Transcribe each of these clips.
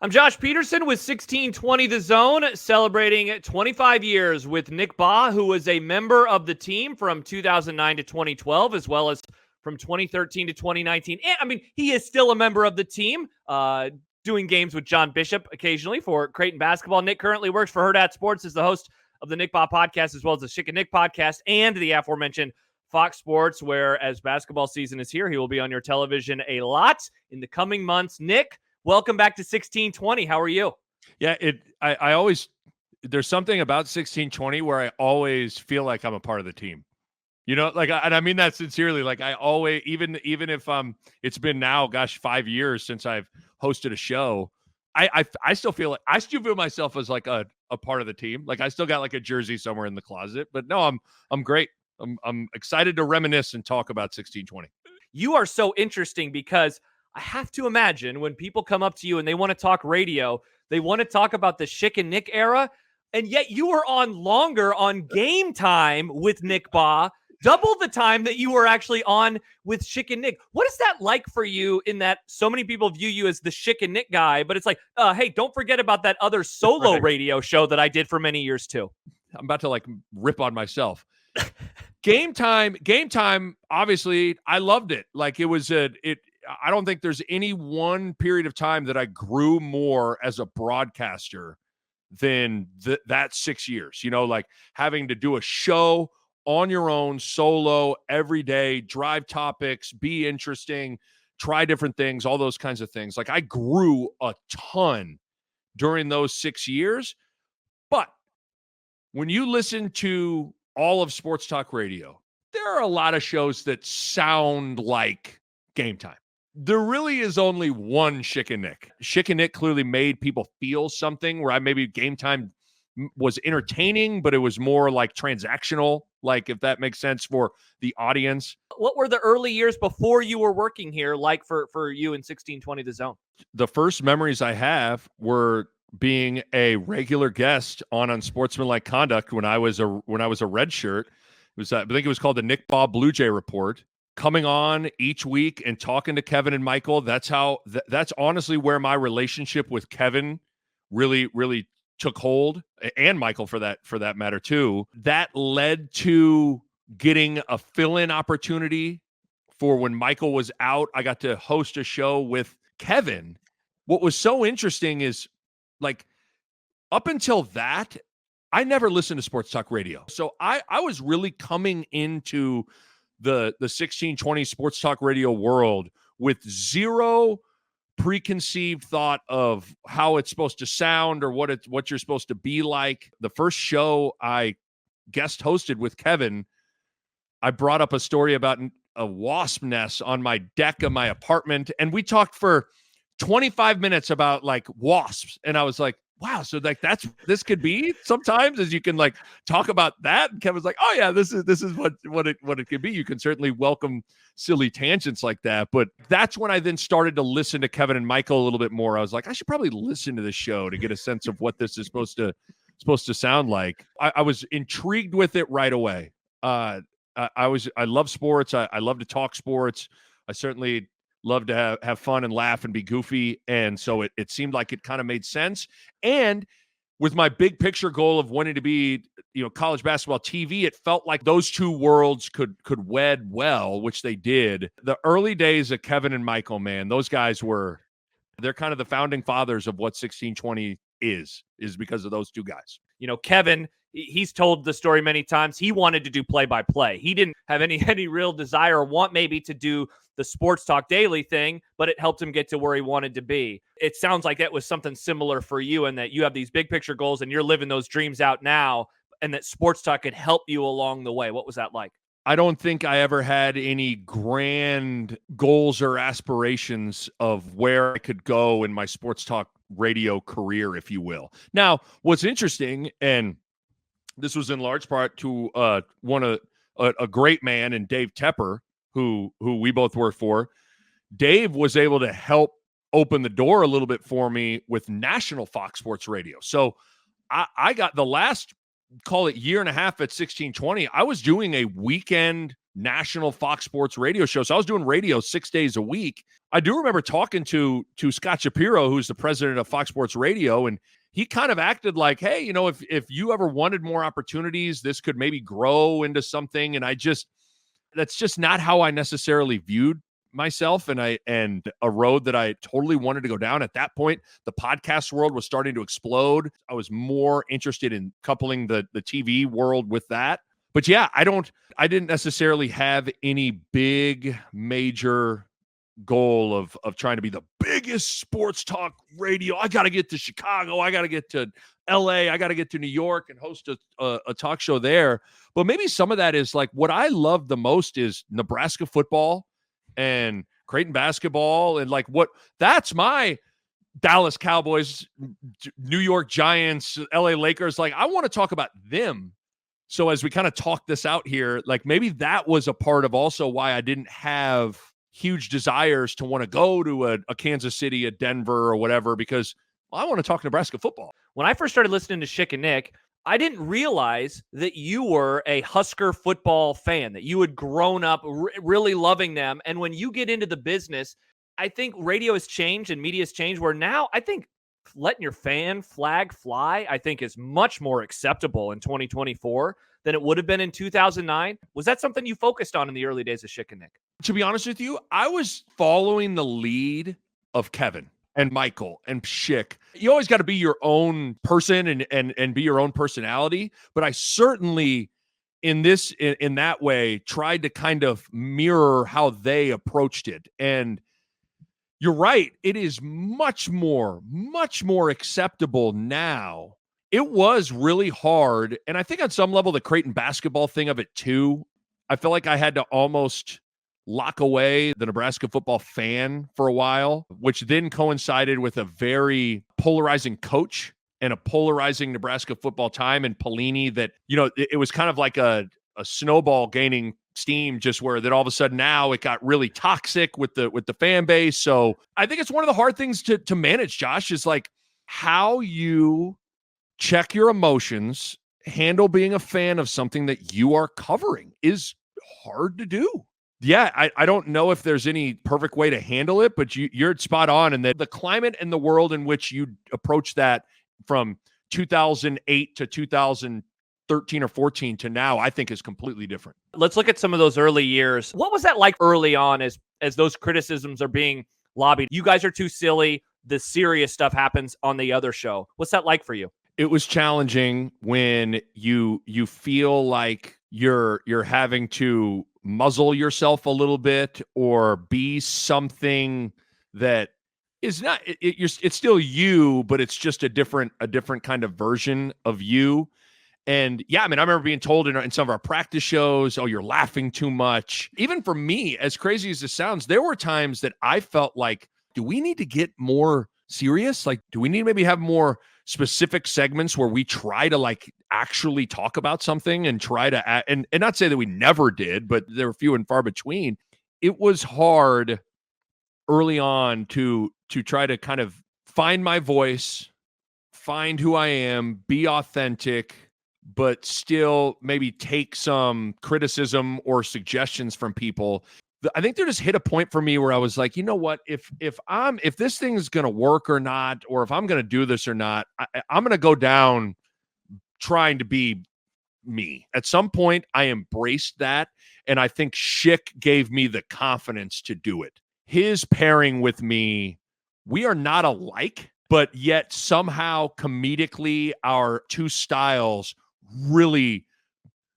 I'm Josh Peterson with 1620 The Zone, celebrating 25 years with Nick Bahe, who was a member of the team from 2009 to 2012, as well as from 2013 to 2019. And, he is still a member of the team, doing games with John Bishop occasionally for Creighton basketball. Nick currently works for Hurrdat Sports as the host of the Nick Bahe podcast, as well as the Schick and Nick podcast and the aforementioned Fox Sports, where as basketball season is here, he will be on your television a lot in the coming months. Nick, welcome back to 1620. How are you? Yeah, I always, there's something about 1620 where I always feel like I'm a part of the team. And I mean that sincerely. Like I always, even if it's been now, 5 years since I've hosted a show, I still feel myself as like a part of the team. Like I still got like a jersey somewhere in the closet. But no, I'm great. I'm excited to reminisce and talk about 1620. You are so interesting because I have to imagine when people come up to you and they want to talk radio, they want to talk about the Schick and Nick era, and yet you were on longer on Game Time with Nick Bahe, double the time that you were actually on with Schick and Nick. What is that like for you in that so many people view you as the Schick and Nick guy, but it's like, hey, don't forget about that other solo radio show that I did for many years too. I'm about to like rip on myself. Game time, obviously, I loved it. Like it was I don't think there's any one period of time that I grew more as a broadcaster than that 6 years. Like having to do a show on your own, solo, every day, drive topics, be interesting, try different things, all those kinds of things. Like I grew a ton during those 6 years. But when you listen to all of sports talk radio, there are a lot of shows that sound like Game Time. There really is only one Schick and Nick. Schick and Nick clearly made people feel something where maybe Game Time was entertaining, but it was more like transactional, like if that makes sense for the audience. What were the early years before you were working here like for you in 1620 The Zone? The first memories I have were being a regular guest on Unsportsmanlike Conduct when I was a red shirt. It was I think it was called the Nick Bahe Blue Jay Report. Coming on each week and talking to Kevin and Michael. That's how. That's honestly where my relationship with Kevin really took hold, and Michael for that matter too. That led to getting a fill-in opportunity for when Michael was out. I got to host a show with Kevin. What was so interesting is, like, up until that, I never listened to sports talk radio. So I was really coming into the 1620 sports talk radio world with zero preconceived thought of how it's supposed to sound or what you're supposed to be like. The first show I guest hosted with Kevin, I brought up a story about a wasp nest on my deck of my apartment, and we talked for 25 minutes about like wasps, and I was like, wow, so like this could be sometimes, as you can like talk about that. And Kevin's like, oh yeah, this is what it could be. You can certainly welcome silly tangents like that. But that's when I then started to listen to Kevin and Michael a little bit more. I was like, I should probably listen to this show to get a sense of what this is supposed to sound like. I was intrigued with it right away. I love sports. I love to talk sports. I certainly love to have fun and laugh and be goofy. And so it seemed like it kind of made sense. And with my big picture goal of wanting to be, college basketball TV, it felt like those two worlds could wed well, which they did. The early days of Kevin and Michael, man, those guys they're kind of the founding fathers of what 1620 is because of those two guys. Kevin, he's told the story many times. He wanted to do play-by-play. He didn't have any real desire or want maybe to do the Sports Talk Daily thing, but it helped him get to where he wanted to be. It sounds like that was something similar for you, and that you have these big picture goals and you're living those dreams out now, and that Sports Talk could help you along the way. What was that like? I don't think I ever had any grand goals or aspirations of where I could go in my sports talk radio career, if you will. Now, what's interesting, and this was in large part to a great man in Dave Tepper, who we both worked for. Dave was able to help open the door a little bit for me with national Fox Sports Radio. So I got the last call it year and a half at 1620, I was doing a weekend national Fox Sports radio show. So I was doing radio 6 days a week. I do remember talking to Scott Shapiro, who's the president of Fox Sports Radio, and he kind of acted like, hey, you know, if you ever wanted more opportunities, this could maybe grow into something. And that's just not how I necessarily viewed myself, and a road that I totally wanted to go down. At that point, the podcast world was starting to explode. I was more interested in coupling the TV world with that. But yeah, I didn't necessarily have any big major goal of trying to be the biggest sports talk radio. I got to get to Chicago. I got to get to LA. I got to get to New York and host a talk show there. But maybe some of that is like what I love the most is Nebraska football and Creighton basketball, and like that's my Dallas Cowboys, New York Giants, LA Lakers. Like I want to talk about them. So as we kind of talk this out here, like maybe that was a part of also why I didn't have huge desires to want to go to a Kansas City, a Denver or whatever, because I want to talk Nebraska football. When I first started listening to Schick and Nick, I didn't realize that you were a Husker football fan, that you had grown up really loving them. And when you get into the business, I think radio has changed and media has changed, where now I think letting your fan flag fly, I think, is much more acceptable in 2024 than it would have been in 2009. Was that something you focused on in the early days of Schick and Nick? To be honest with you, I was following the lead of Kevin and Michael and Schick. You always got to be your own person and be your own personality. But I certainly in that way tried to kind of mirror how they approached it. And you're right. It is much more acceptable now. It was really hard. And I think on some level, the Creighton basketball thing of it too, I felt like I had to almost lock away the Nebraska football fan for a while, which then coincided with a very polarizing coach and a polarizing Nebraska football time and Pelini that, you know, it was kind of like a snowball gaining steam, just where that all of a sudden now it got really toxic with the fan base. So I think it's one of the hard things to manage, Josh, is like how you check your emotions, handle being a fan of something that you are covering is hard to do. Yeah, I don't know if there's any perfect way to handle it, but you're spot on. And the climate and the world in which you approach that from 2008 to 2013 or 14 to now, I think is completely different. Let's look at some of those early years. What was that like early on as those criticisms are being lobbied? You guys are too silly. The serious stuff happens on the other show. What's that like for you? It was challenging when you feel like you're having to muzzle yourself a little bit or be something that is not. It's still you, but it's just a different kind of version of you. And yeah, I mean, I remember being told in some of our practice shows, "Oh, you're laughing too much." Even for me, as crazy as this sounds, there were times that I felt like, do we need to get more serious? Like, do we need to maybe have more specific segments where we try to like actually talk about something and try to and not say that we never did, but there were few and far between. It was hard early on to try to kind of find my voice, find who I am, be authentic, but still maybe take some criticism or suggestions from people. I think there just hit a point for me where I was like, you know what, if this thing is going to work or not, or if I'm going to do this or not, I'm going to go down trying to be me. At some point, I embraced that, and I think Schick gave me the confidence to do it. His pairing with me, we are not alike, but yet somehow comedically our two styles really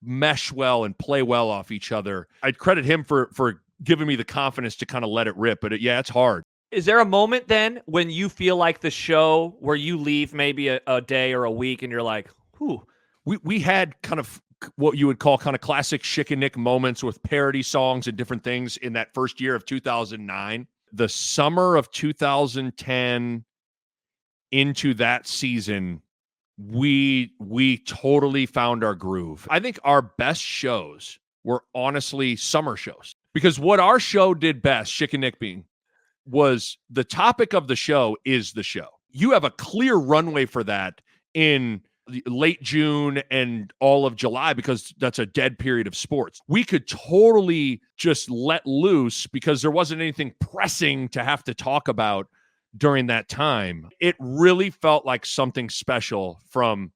mesh well and play well off each other. I'd credit him for giving me the confidence to kind of let it rip, but yeah, it's hard. Is there a moment then when you feel like the show where you leave maybe a day or a week and you're like, whew? We had kind of what you would call kind of classic Schick and Nick moments with parody songs and different things in that first year of 2009. The summer of 2010 into that season, we totally found our groove. I think our best shows were honestly summer shows, because what our show did best, Schick and Nick being, was the topic of the show is the show. You have a clear runway for that in late June and all of July because that's a dead period of sports. We could totally just let loose because there wasn't anything pressing to have to talk about during that time. It really felt like something special from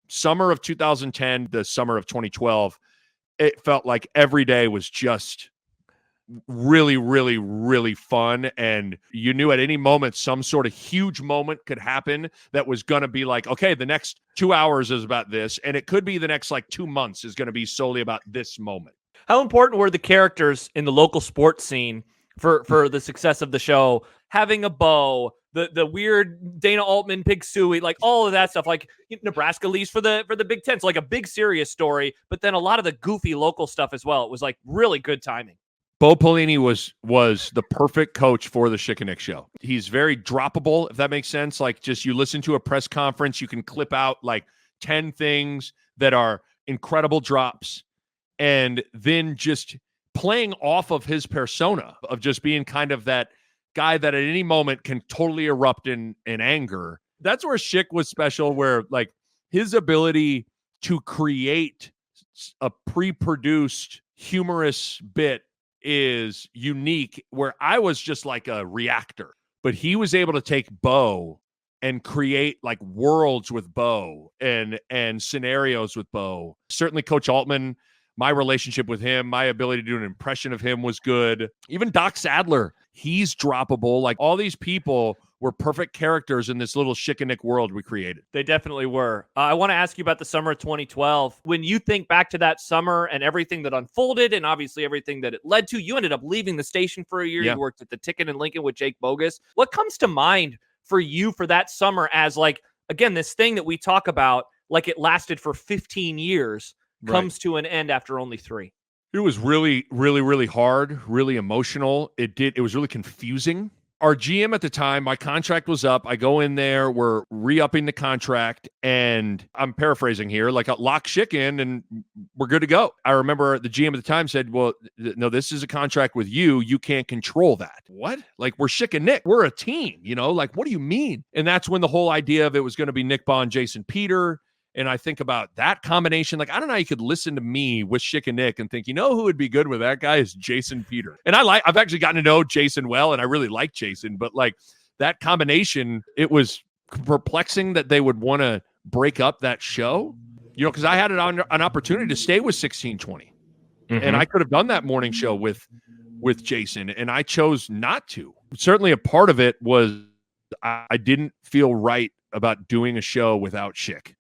summer of 2010, the summer of 2012. It felt like every day was just really, really, really fun. And you knew at any moment some sort of huge moment could happen that was going to be like, okay, the next 2 hours is about this. And it could be the next like 2 months is going to be solely about this moment. How important were the characters in the local sports scene for the success of the show? Having a bow, the weird Dana Altman pig suey, like all of that stuff, like Nebraska leaves for the Big Ten. So like a big serious story, but then a lot of the goofy local stuff as well. It was like really good timing. Bo Pelini was the perfect coach for the Schick and Nick show. He's very droppable, if that makes sense. Like just you listen to a press conference, you can clip out like 10 things that are incredible drops, and then just playing off of his persona of just being kind of that guy that at any moment can totally erupt in anger. That's where Schick was special, where like his ability to create a pre-produced humorous bit is unique, where I was just like a reactor, but he was able to take Bo and create like worlds with Bo and scenarios with Bo. Certainly Coach Altman, my relationship with him, my ability to do an impression of him was good. Even Doc Sadler, he's droppable. Like all these people were perfect characters in this little Schick and Nick world we created. They definitely were. I want to ask you about the summer of 2012. When you think back to that summer and everything that unfolded and obviously everything that it led to, you ended up leaving the station for a year. Yeah. You worked at the Ticket in Lincoln with Jake Bogus. What comes to mind for you for that summer as like, again, this thing that we talk about, like it lasted for 15 years, comes to an end after only 3? It was really, really, really hard, really emotional. It was really confusing. Our GM at the time, my contract was up. I go in there, we're re-upping the contract, and I'm paraphrasing here, like lock Schick in and we're good to go. I remember the GM at the time said, well, no, this is a contract with you. You can't control that. What? Like we're Schick and Nick. We're a team, like, what do you mean? And that's when the whole idea of it was going to be Nick Bahe and Jason Peter. And I think about that combination. Like, I don't know how you could listen to me with Schick and Nick and think, who would be good with that guy is Jason Peter. And I've actually gotten to know Jason well, and I really like Jason. But like that combination, it was perplexing that they would want to break up that show, because I had an opportunity to stay with 1620. And I could have done that morning show with Jason, and I chose not to. Certainly a part of it was I didn't feel right about doing a show without Schick.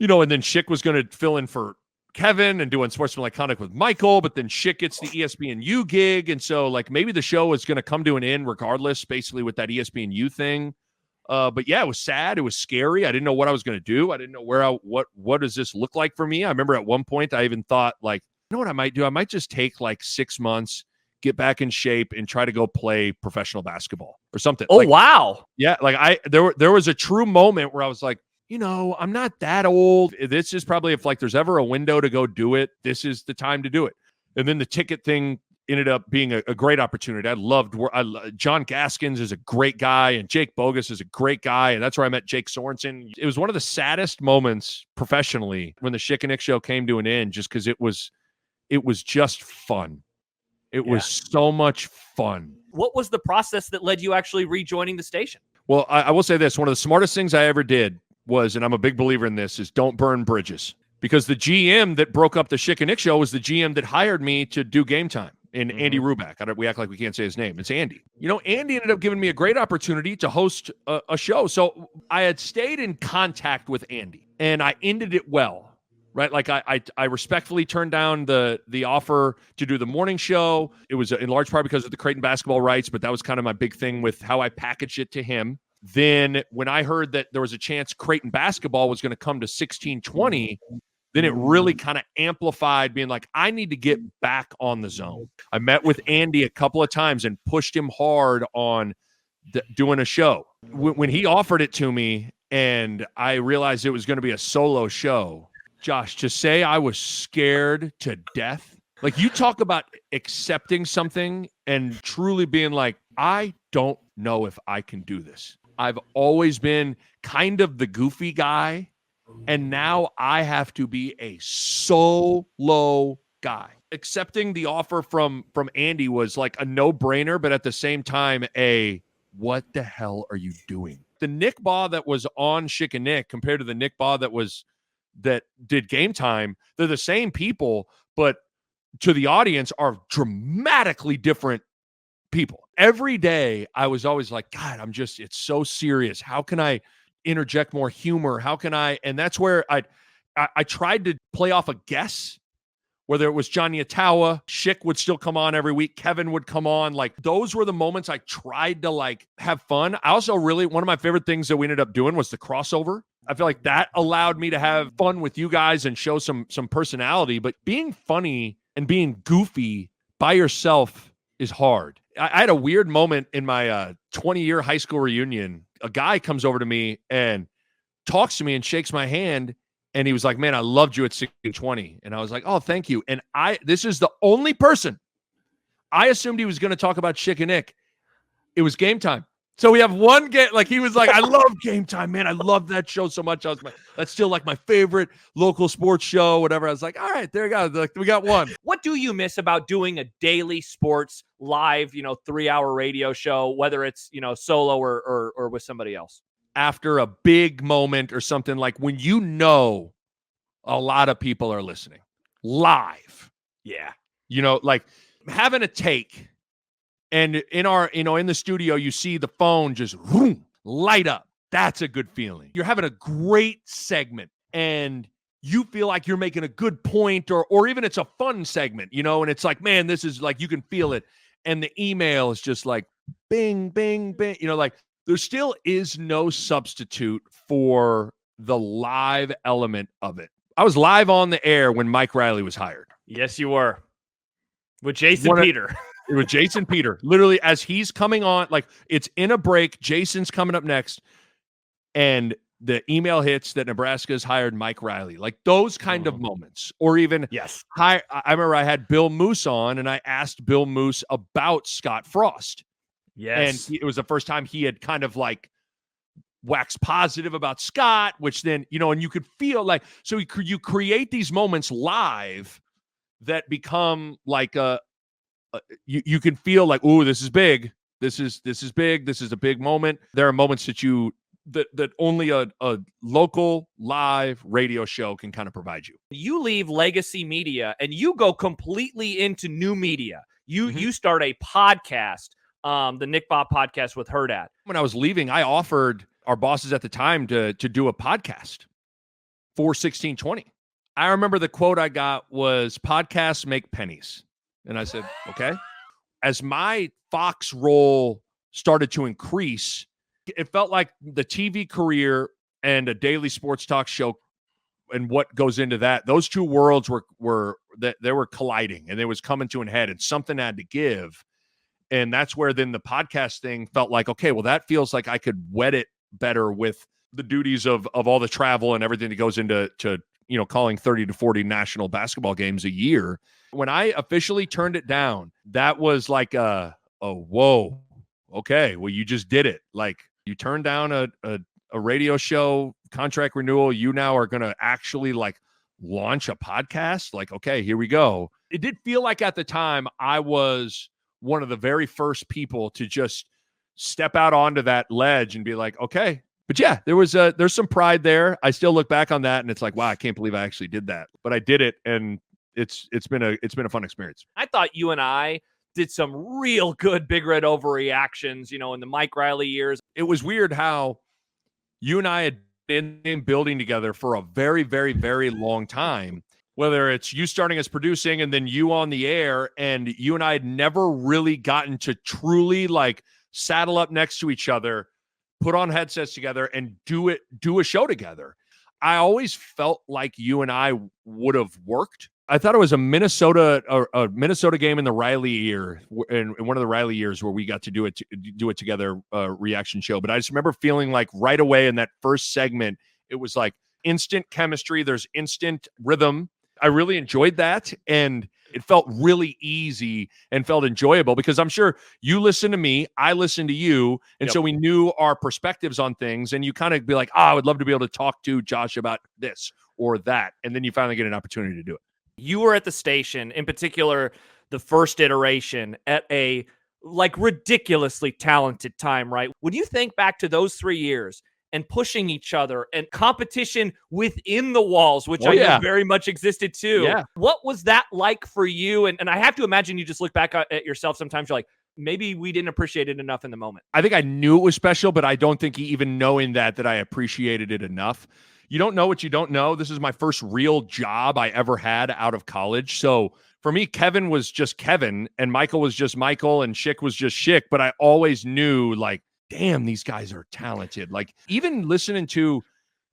And then Schick was going to fill in for Kevin and doing Sportsmanlike Conduct with Michael, but then Schick gets the ESPNU gig. And so like maybe the show is going to come to an end regardless, basically with that ESPNU thing. But yeah, it was sad. It was scary. I didn't know what I was going to do. I didn't know what does this look like for me? I remember at one point I even thought like, what I might do? I might just take like 6 months, get back in shape and try to go play professional basketball or something. Oh, wow. Yeah. Like there was a true moment where I was like, I'm not that old. This is probably if like there's ever a window to go do it, this is the time to do it. And then the ticket thing ended up being a great opportunity. John Gaskins is a great guy, and Jake Bogus is a great guy. And that's where I met Jake Sorensen. It was one of the saddest moments professionally when the Schick and Nick show came to an end, just because it was just fun. It was so much fun. What was the process that led you actually rejoining the station? Well, I will say this. One of the smartest things I ever did was, and I'm a big believer in this, is don't burn bridges. Because the GM that broke up the Schick and Nick show was the GM that hired me to do Game Time, and Andy Ruback. We act like we can't say his name. It's Andy. Andy ended up giving me a great opportunity to host a show. So I had stayed in contact with Andy, and I ended it well, right? Like I respectfully turned down the offer to do the morning show. It was in large part because of the Creighton basketball rights, but that was kind of my big thing with how I packaged it to him. Then when I heard that there was a chance Creighton basketball was going to come to 1620, then it really kind of amplified being like, I need to get back on the zone. I met with Andy a couple of times and pushed him hard on doing a show. When he offered it to me and I realized it was going to be a solo show, Josh, to say I was scared to death. Like, you talk about accepting something and truly being like, I don't know if I can do this. I've always been kind of the goofy guy And now I have to be a solo guy. Accepting the offer from Andy was like a no-brainer, but at the same time, what the hell are you doing? The Nick Bahe that was on Schick and Nick compared to the Nick Bahe that did Game Time, they're the same people, but to the audience are dramatically different people. Every day I was always like, God, it's so serious. How can I interject more humor? How can I? And that's where I tried to play off a guess, whether it was Johnny Ottawa, Schick would still come on every week, Kevin would come on. Like, those were the moments I tried to like have fun. I also really, one of my favorite things that we ended up doing was the crossover. I feel like that allowed me to have fun with you guys and show some personality, but being funny and being goofy by yourself is hard. I had a weird moment in my 20-year high school reunion. A guy comes over to me and talks to me and shakes my hand. And he was like, man, I loved you at 1620. And I was like, oh, thank you. And this is the only person I assumed he was going to talk about Schick and Nick. It was Game Time. So we have one game. Like, he was like, I love Game Time, man. I love that show so much. That's still like my favorite local sports show, whatever. I was like, all right, there you go. Like, we got one. What do you miss about doing a daily sports live, 3-hour radio show, whether it's, solo or with somebody else? After a big moment or something, like when a lot of people are listening live. Yeah. Like having a take, and in the studio, you see the phone just light up. That's a good feeling. You're having a great segment and you feel like you're making a good point, or even it's a fun segment, and it's like, man, this is like, you can feel it. And the email is just like bing, bing, bing, like, there still is no substitute for the live element of it. I was live on the air when Mike Riley was hired. Yes, you were. With Jason Peter. With Jason Peter. Literally, as he's coming on, like, it's in a break. Jason's coming up next. And the email hits that Nebraska's hired Mike Riley. Like, those kind of moments. Or even, yes. I remember I had Bill Moose on, and I asked Bill Moose about Scott Frost. Yes. And it was the first time he had kind of like waxed positive about Scott, which then, and you could feel like, so you create these moments live that become like you can feel like, ooh, this is big. This is big. This is a big moment. There are moments that only a local live radio show can kind of provide you. You leave legacy media and you go completely into new media. You start a podcast. The Nick Bahe podcast with Hurrdat. When I was leaving, I offered our bosses at the time to do a podcast for 1620. I remember the quote I got was, podcasts make pennies. And I said, okay. As my Fox role started to increase, it felt like the TV career and a daily sports talk show and what goes into that, those two worlds were colliding, and it was coming to an head, and something had to give. And that's where then the podcast thing felt like, okay, well, that feels like I could wet it better with the duties of all the travel and everything that goes into calling 30 to 40 national basketball games a year. When I officially turned it down, that was like whoa, okay, well, you just did it. Like, you turned down a radio show contract renewal. You now are going to actually like launch a podcast. Like, okay, here we go. It did feel like at the time I was one of the very first people to just step out onto that ledge and be like, okay. But yeah, there's some pride there. I still look back on that and it's like, wow, I can't believe I actually did that. But I did it, and it's been a fun experience. I thought you and I did some real good Big Red overreactions, in the Mike Riley years. It was weird how you and I had been building together for a very, very, very long time. Whether it's you starting as producing and then you on the air, and you and I had never really gotten to truly like saddle up next to each other, put on headsets together and do a show together. I always felt like you and I would have worked. I thought it was a Minnesota game in the Riley year, in one of the Riley years, where we got to do it together, reaction show. But I just remember feeling like right away in that first segment, it was like instant chemistry. There's instant rhythm. I really enjoyed that. And It felt really easy and felt enjoyable because I'm sure you listen to me, I listen to you. And so we knew our perspectives on things. And you kind of be like, I would love to be able to talk to Josh about this or that. And then you finally get an opportunity to do it. You were at the station, in particular, the first iteration, at a ridiculously talented time, right? When you think back to those 3 years and pushing each other and competition within the walls, which I know very much existed too. Yeah. What was that like for you? And I have to imagine you just look back at yourself sometimes, you're like, maybe we didn't appreciate it enough in the moment. I think I knew it was special, but I don't think even knowing that I appreciated it enough. You don't know what you don't know. This is my first real job I ever had out of college. So for me, Kevin was just Kevin and Michael was just Michael and Schick was just Schick. But I always knew, like, damn, these guys are talented. Like, even listening to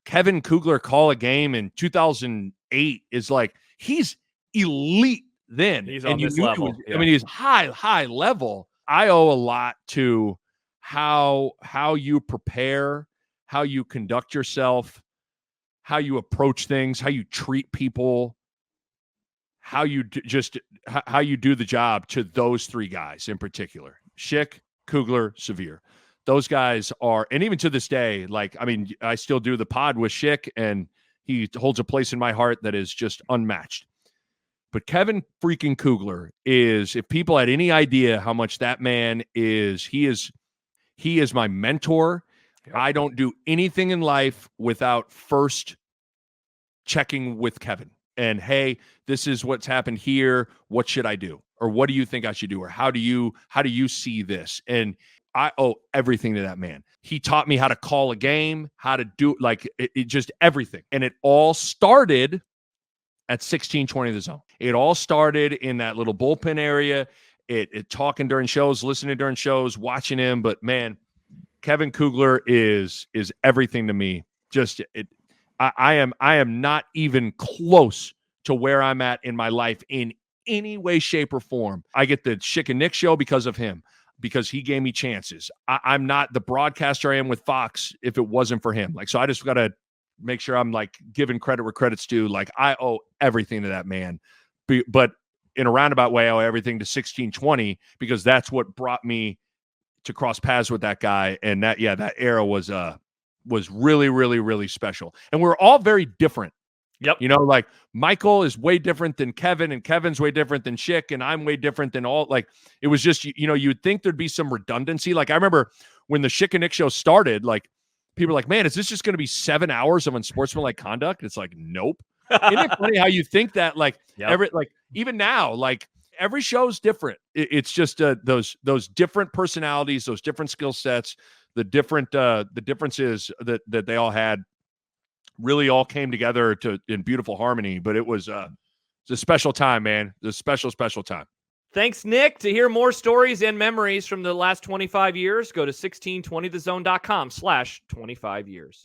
Kevin Kugler call a game in 2008 is like, he's elite then. He's on this level. I mean, he's high level. I owe a lot to how you prepare, how you conduct yourself, how you approach things, how you treat people, how you how you do the job to those three guys in particular. Schick, Kugler, Severe. Those guys are, and even to this day, like, I mean, I still do the pod with Schick, and he holds a place in my heart that is just unmatched. But Kevin freaking Kugler is, if people had any idea how much that man is, he is my mentor. Yep. I don't do anything in life without first checking with Kevin. And, hey, this is what's happened here. What should I do? Or what do you think I should do? Or how do you see this? And I owe everything to that man. He taught me how to call a game, how to do, like, it just everything. And it all started at 1620 The Zone. It all started in that little bullpen area. It talking during shows, listening during shows, watching him. But man, Kevin Kugler is everything to me. Just I am not even close to where I'm at in my life in any way, shape, or form. I get the Schick and Nick show because of him, because he gave me chances. I'm not the broadcaster I am with Fox if it wasn't for him. Like, so I just got to make sure I'm, like, giving credit where credit's due. Like, I owe everything to that man. But in a roundabout way, I owe everything to 1620 because that's what brought me to cross paths with that guy. And that era was really, really, really special. And we're all very different. Yep. You know, like, Michael is way different than Kevin, and Kevin's way different than Schick, and I'm way different than all. Like, it was just, you know, you'd think there'd be some redundancy. Like, I remember when the Schick and Nick show started, like, people were like, man, is this just going to be 7 hours of unsportsmanlike conduct? It's like, nope. Isn't it funny how you think that, like, even now, like, every show's different. It's just those different personalities, those different skill sets, the differences that they all had really all came together in beautiful harmony. But it was a special time, man. It was a special time. Thanks, Nick. To hear more stories and memories from the last 25 years, go to 1620thezone.com/25 years.